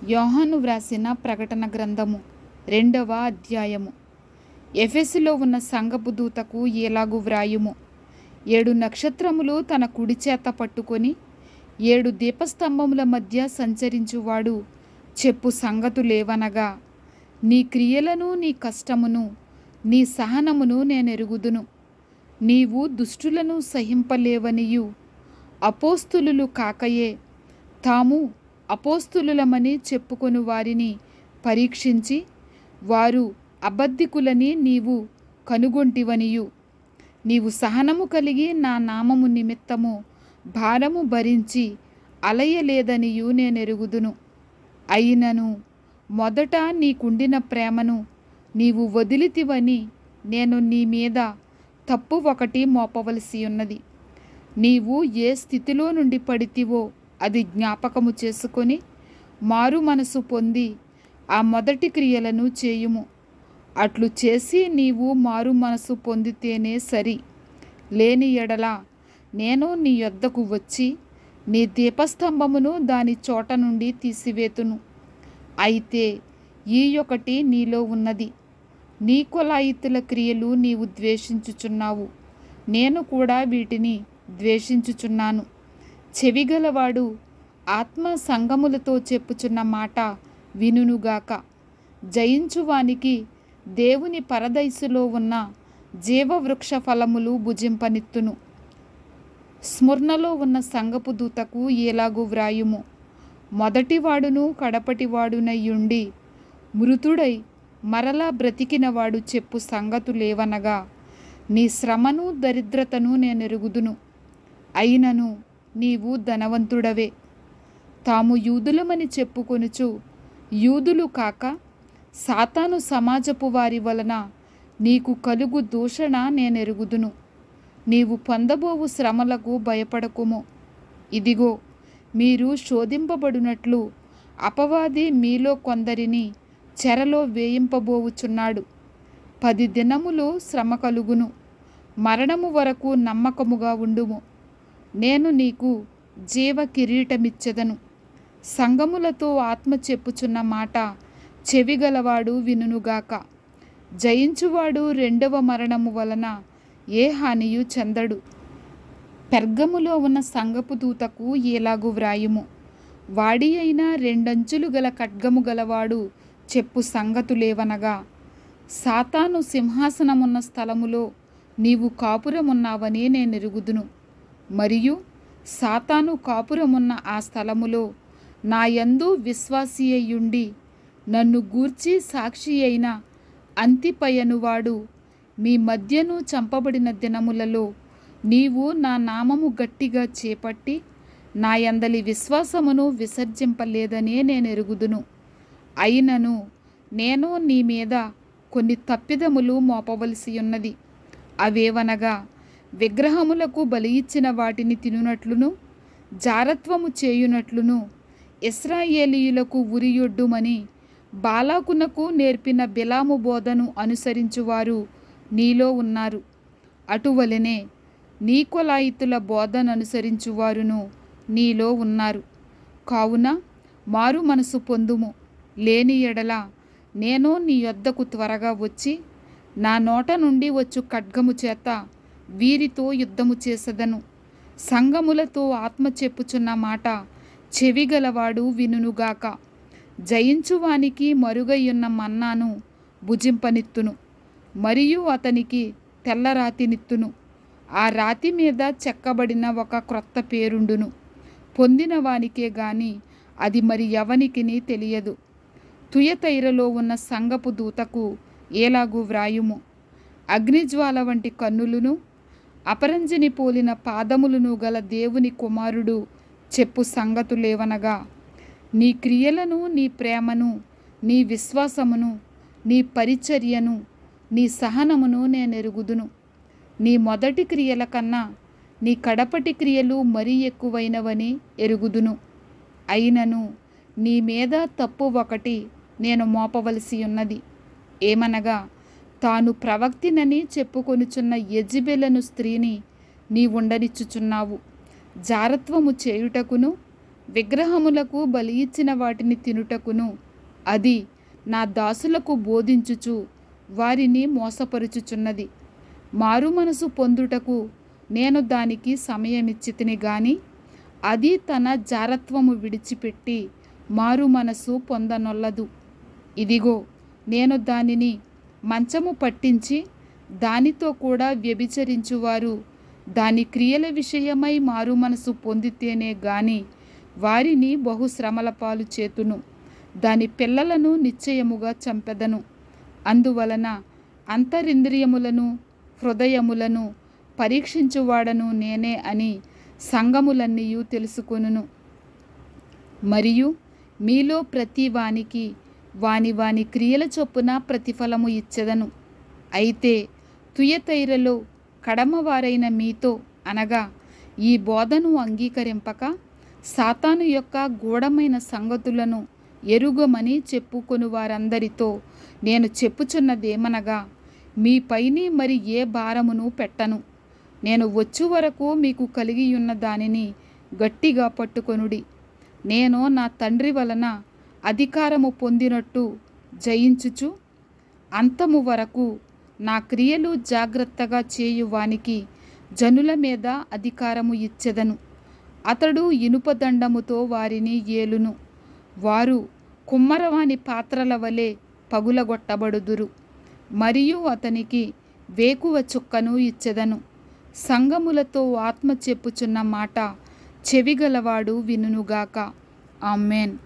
యోహాను వ్రాసిన ప్రకటన గ్రంథము 2వ అధ్యాయము. ఎఫెసులో ఉన్న సంఘపు దూతకు ఎలాగు వ్రాయుము. 7 నక్షత్రములు తన కుడి చేత పట్టుకొని 7 దీపస్తంభముల మధ్య సంచరించువాడు చెప్పు సంగతులేవనగా, నీ క్రియలను, నీ కష్టమును, నీ సహనమును నేనెరుగుదును. నీవు దుష్టులను సహింపలేవనియు, అపోస్తులులు కాకయే తాము అపోస్తులులమని చెప్పుకొని వారిని పరీక్షించి వారు అబద్ధికులని నీవు కనుగొంటివనియు, నీవు సహనము కలిగి నా నామము నిమిత్తము భారము భరించి అలయలేదనియు నేనెరుగుదును. అయినను మొదట నీకుండిన ప్రేమను నీవు వదిలితివని నేను నీ మీద తప్పు ఒకటి మోపవలసి ఉన్నది. నీవు ఏ స్థితిలో నుండి పడితివో అది జ్ఞాపకము చేసుకొని మారు మనసు పొంది ఆ మొదటి క్రియలను చేయుము. అట్లు చేసి నీవు మారు మనసు పొందితేనే సరి. లేని ఎడల నేను నీ యొద్దకు వచ్చి నీ దీపస్తంభమును దాని చోట నుండి తీసివేతును. అయితే ఈ ఒకటి నీలో ఉన్నది, నీ కొలాయితుల క్రియలు నీవు ద్వేషించుచున్నావు, నేను కూడా వీటిని ద్వేషించుచున్నాను. చెవిగలవాడు ఆత్మ సంగములతో చెప్పుచున్న మాట వినుగాక. జయించువానికి దేవుని పరదైసులో ఉన్న జీవవృక్ష ఫలములు భుజింపనిత్తును. స్ముర్నలో ఉన్న సంగపు దూతకు ఎలాగు వ్రాయుము. మొదటివాడును కడపటివాడునయ్యుండి మృతుడై మరలా బ్రతికినవాడు చెప్పు సంగతులేవనగా, నీ శ్రమను దరిద్రతను నేనెరుగుదును. అయినను నీవు ధనవంతుడవే. తాము యూదులమని చెప్పుకొనుచు యూదులు కాక సాతాను సమాజపు వారి వలన నీకు కలుగు దూషణ నేనెరుగుదును. నీవు పొందబోవు శ్రమలకు భయపడకుము. ఇదిగో, మీరు శోధింపబడినట్లు అపవాది మీలో కొందరిని చెరలో వేయింపబోవుచున్నాడు. 10 దినములు శ్రమ కలుగును. మరణము వరకు నమ్మకముగా ఉండుము. నేను నీకు జీవ కిరీటమిచ్చెదను. సంగములతో ఆత్మ చెప్పుచున్న మాట చెవిగలవాడు వినుగాక. జయించువాడు 2వ మరణము వలన ఏ హానియు చెందడు. పెర్గములో ఉన్న సంగపు దూతకు ఎలాగు వ్రాయుము. వాడి అయిన 2 అంచులు గల ఖడ్గము గలవాడు చెప్పు సంగతులేవనగా, సాతాను సింహాసనమున్న స్థలములో నీవు కాపురమున్నావని నేనెరుగుదును. మరియు సాతాను కాపురమున్న ఆ స్థలములో నా యందు విశ్వాసి అయ్యుండి నన్ను గూర్చి సాక్షి అయిన అంతిపయనువాడు మీ మధ్యను చంపబడిన దినములలో నీవు నా నామము గట్టిగా చేపట్టి నా యందలి విశ్వాసమును విసర్జింపలేదనే నేనెరుగుదును. అయినను నేను నీ మీద కొన్ని తప్పిదములు మోపవలసి ఉన్నది. అవేవనగా, విగ్రహములకు బలి ఇచ్చిన వాటిని తినునట్లును, జారత్వము చేయునట్లును, ఇశ్రాయేలీయులకు ఉరియొడ్డుమని బాలాకునకు నేర్పిన బిలాము బోధను అనుసరించువారు నీలో ఉన్నారు. అటువలనే నీకొలాయితుల బోధను అనుసరించువారును నీలో ఉన్నారు. కావున మారు మనసు పొందుము. లేని ఎడల నేను నీ యొద్దకు త్వరగా వచ్చి నా నోట నుండి వచ్చు ఖడ్గము చేత వీరితో యుద్ధము చేసెదను. సంగములతో ఆత్మ చెప్పుచున్న మాట చెవిగలవాడు వినుగాక. జయించువానికి మరుగయ్యున్న మన్నాను భుజింపనిత్తును, మరియు అతనికి తెల్ల రాతినిత్తును. ఆ రాతి మీద చెక్కబడిన ఒక క్రొత్త పేరుండును. పొందిన వానికే గాని అది మరి ఎవనికిని తెలియదు. తుయతైరలో ఉన్న సంగపు దూతకు ఎలాగు వ్రాయుము. అగ్నిజ్వాల వంటి కన్నులను, అపరంజిని పోలిన పాదములను గల దేవుని కుమారుడు చెప్పు సంగతులేవనగా, నీ క్రియలను, నీ ప్రేమను, నీ విశ్వాసమును, నీ పరిచర్యను, నీ సహనమును నేనెరుగుదును. నీ మొదటి క్రియల కన్నా నీ కడపటి క్రియలు మరీ ఎక్కువైనవని ఎరుగుదును. అయినను నీ మీద తప్పు ఒకటి నేను మోపవలసి ఉన్నది. ఏమనగా, తాను ప్రవక్తినని చెప్పుకొనుచున్న యెజెబెలను స్త్రీని నీవుండనిచ్చుచున్నావు. జారత్వము చేయుటకును విగ్రహములకు బలి ఇచ్చిన వాటిని తినుటకును అది నా దాసులకు బోధించుచు వారిని మోసపరుచుచున్నది. మారు మనసు పొందుటకు నేను దానికి సమయమిచ్చితిని గాని అది తన జారత్వము విడిచిపెట్టి మారు మనసు పొందనొల్లదు. ఇదిగో, నేను దానిని మంచము పట్టించి దానితో కూడా వ్యభిచరించువారు దాని క్రియల విషయమై మారు మనసు పొందితేనే గాని వారిని బహుశ్రమల పాలు చేతును. దాని పిల్లలను నిశ్చయముగా చంపెదను. అందువలన అంతరింద్రియములను హృదయములను పరీక్షించువాడను నేనే అని సంఘములన్నీయు తెలుసుకొనును. మరియు మీలో ప్రతి వానికి వాని వాని క్రియల చొప్పున ప్రతిఫలము ఇచ్చెదను. అయితే తుయతైరలో కడమవారైన మీతో అనగా ఈ బోధను అంగీకరింపక సాతాను యొక్క గూఢమైన సంగతులను ఎరుగమని చెప్పుకొని వారందరితో నేను చెప్పుచున్నదేమనగా, మీపైని మరి ఏ భారమును పెట్టను. నేను వచ్చు వరకు మీకు కలిగి ఉన్న దానిని గట్టిగా పట్టుకొనుడి. నేను నా తండ్రి వలన అధికారము పొందినట్టు జయించుచు అంతము వరకు నా క్రియలు జాగ్రత్తగా చేయువానికి జనుల మీద అధికారము ఇచ్చెదను. అతడు ఇనుపదండముతో వారిని ఏలును. వారు కుమ్మరవాని పాత్రల వలె పగులగొట్టబడుదురు. మరియు అతనికి వేకువ చుక్కను ఇచ్చెదను. సంగములతో ఆత్మ చెప్పుచున్న మాట చెవిగలవాడు వినుగాక. ఆమెన్.